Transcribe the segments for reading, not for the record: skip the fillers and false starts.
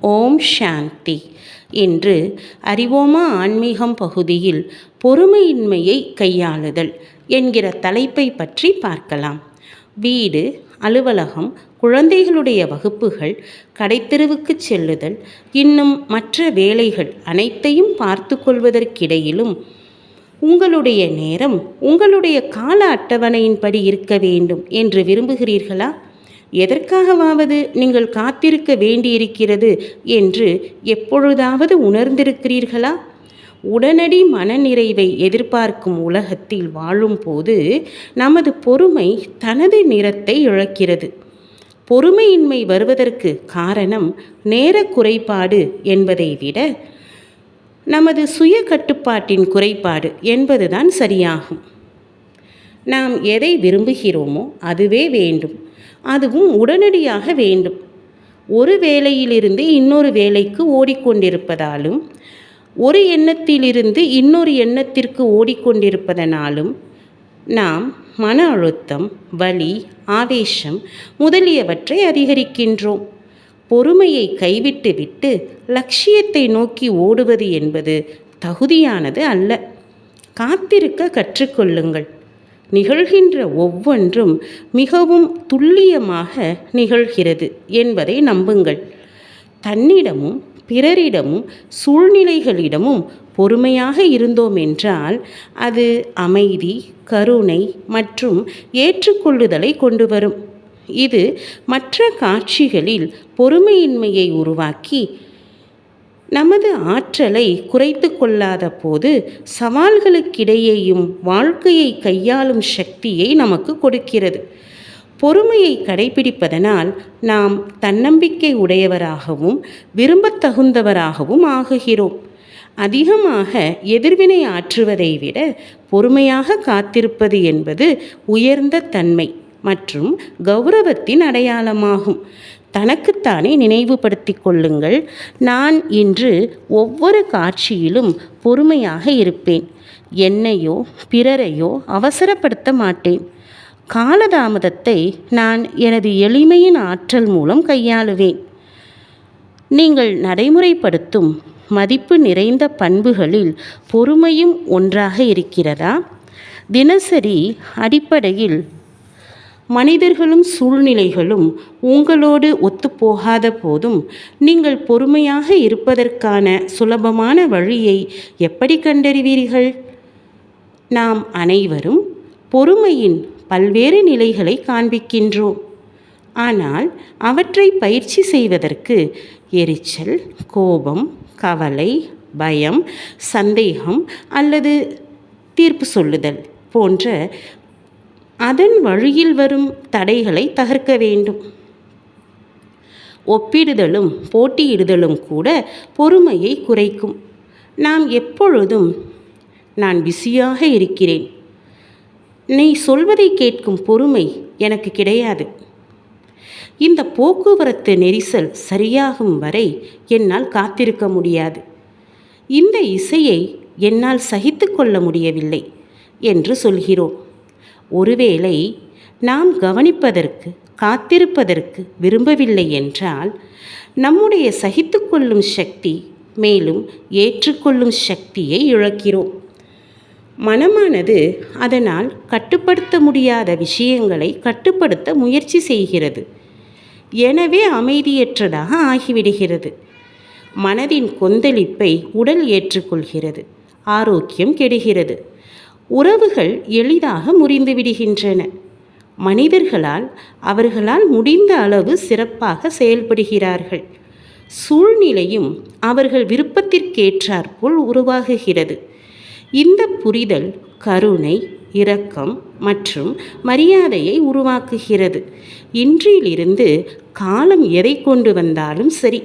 ஓம் சாந்தி. இன்று அறிவோமா ஆன்மீகம் பகுதியில் பொறுமையின்மையை கையாளுதல் என்கிற தலைப்பை பற்றி பார்க்கலாம். வீடு, அலுவலகம், குழந்தைகளுடைய வகுப்புகள், கடைத்தெருவுக்கு செல்லுதல், இன்னும் மற்ற வேலைகள் அனைத்தையும் பார்த்து கொள்வதற்கிடையிலும் உங்களுடைய நேரம் உங்களுடைய கால அட்டவணையின்படி இருக்க வேண்டும் என்று விரும்புகிறீர்களா? எதற்காகவாவது நீங்கள் காத்திருக்க வேண்டியிருக்கிறது என்று எப்பொழுதாவது உணர்ந்திருக்கிறீர்களா? உடனடி மனநிறைவை எதிர்பார்க்கும் உலகத்தில் வாழும்போது நமது பொறுமை தனது நிறத்தை இழக்கிறது. பொறுமையின்மை வருவதற்கு காரணம் நேர குறைபாடு என்பதை விட நமது சுய கட்டுப்பாட்டின் குறைபாடு என்பதுதான் சரியாகும். நாம் எதை விரும்புகிறோமோ அதுவே வேண்டும், அதுவும் உடனடியாக வேண்டும். ஒரு வேலையிலிருந்து இன்னொரு வேலைக்கு ஓடிக்கொண்டிருப்பதாலும் ஒரு எண்ணத்திலிருந்து இன்னொரு எண்ணத்திற்கு ஓடிக்கொண்டிருப்பதனாலும் நாம் மன அழுத்தம், வலி, ஆவேசம் முதலியவற்றை அதிகரிக்கின்றோம். பொறுமையை கைவிட்டுவிட்டு லட்சியத்தை நோக்கி ஓடுவது என்பது தகுதியானது அல்ல. காத்திருக்க கற்றுக்கொள்ளுங்கள். நிகழ்கின்ற ஒவ்வொன்றும் மிகவும் துல்லியமாக நிகழ்கிறது என்பதை நம்புங்கள். தன்னிடமும் பிறரிடமும் சூழ்நிலைகளிடமும் பொறுமையாக இருந்தோம் என்றால் அது அமைதி, கருணை மற்றும் ஏற்றுக்கொள்ளுதலை கொண்டு வரும். இது மற்ற காட்சிகளில் பொறுமையின்மையை உருவாக்கி நமது ஆற்றலை குறைத்து கொள்ளாத போது சவால்களுக்கிடையேயும் வாழ்க்கையை கையாளும் சக்தியை நமக்கு கொடுக்கிறது. பொறுமையை கடைபிடிப்பதனால் நாம் தன்னம்பிக்கை உடையவராகவும் விரும்பத்தகுந்தவராகவும் ஆகுகிறோம். அதிகமாக எதிர்வினை ஆற்றுவதை விட பொறுமையாக காத்திருப்பது என்பது உயர்ந்த தன்மை மற்றும் கௌரவத்தின் அடையாளமாகும். தனக்குத்தானே நினைவுபடுத்தி கொள்ளுங்கள், நான் இன்று ஒவ்வொரு காட்சியிலும் பொறுமையாக இருப்பேன். என்னையோ பிறரையோ அவசரப்படுத்த மாட்டேன். காலதாமதத்தை நான் எனது எளிமையின் ஆற்றல் மூலம் கையாளுவேன். நீங்கள் நடைமுறைப்படுத்தும் மதிப்பு நிறைந்த பண்புகளில் பொறுமையும் ஒன்றாக இருக்கிறதா? தினசரி அடிப்படையில் மனிதர்களும் சூழ்நிலைகளும் உங்களோடு ஒத்துப்போகாத போதும் நீங்கள் பொறுமையாக இருப்பதற்கான சுலபமான வழியை எப்படி கண்டறிவீர்கள்? நாம் அனைவரும் பொறுமையின் பல்வேறு நிலைகளை காண்பிக்கின்றோம். ஆனால் அவற்றை பயிற்சி செய்வதற்கு எரிச்சல், கோபம், கவலை, பயம், சந்தேகம் அல்லது தீர்ப்பு சொல்லுதல் போன்ற அதன் வழியில் வரும் தடைகளை தகர்க்க வேண்டும். ஒப்பிடுதலும் போட்டியிடுதலும் கூட பொறுமையை குறைக்கும். நாம் எப்பொழுதும் நான் பிஸியாக இருக்கிறேன், நீ சொல்வதை கேட்கும் பொறுமை எனக்கு கிடையாது, இந்த போக்குவரத்து நெரிசல் சரியாகும் வரை என்னால் காத்திருக்க முடியாது, இந்த இசையை என்னால் சகித்து கொள்ள முடியவில்லை என்று சொல்கிறோம். ஒருவேளை நாம் கவனிப்பதற்கு, காத்திருப்பதற்கு விரும்பவில்லை என்றால் நம்முடைய சகித்துக்கொள்ளும் சக்தி மேலும் ஏற்றுக்கொள்ளும் சக்தியை இழக்கிறோம். மனமானது அதனால் கட்டுப்படுத்த முடியாத விஷயங்களை கட்டுப்படுத்த முயற்சி செய்கிறது. எனவே அமைதியற்றதாக ஆகிவிடுகிறது. மனதின் கொந்தளிப்பை உடல் ஏற்றுக்கொள்கிறது. ஆரோக்கியம் கெடுகிறது. உறவுகள் எளிதாக முறிந்து விடுகின்றன. மனிதர்களால் அவர்களால் முடிந்த அளவு சிறப்பாக செயல்படுகிறார்கள். சூழ்நிலையும் அவர்கள் விருப்பத்திற்கேற்றாற்போல் உருவாகுகிறது. இந்த புரிதல் கருணை, இரக்கம் மற்றும் மரியாதையை உருவாக்குகிறது. இன்றிலிருந்து காலம் எதை கொண்டு வந்தாலும் சரி,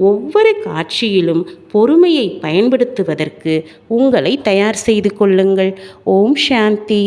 ஒவ்வொரு காட்சியிலும் பொறுமையை பயன்படுத்துவதற்கு உங்களை தயார் செய்து கொள்ளுங்கள். ஓம் சாந்தி.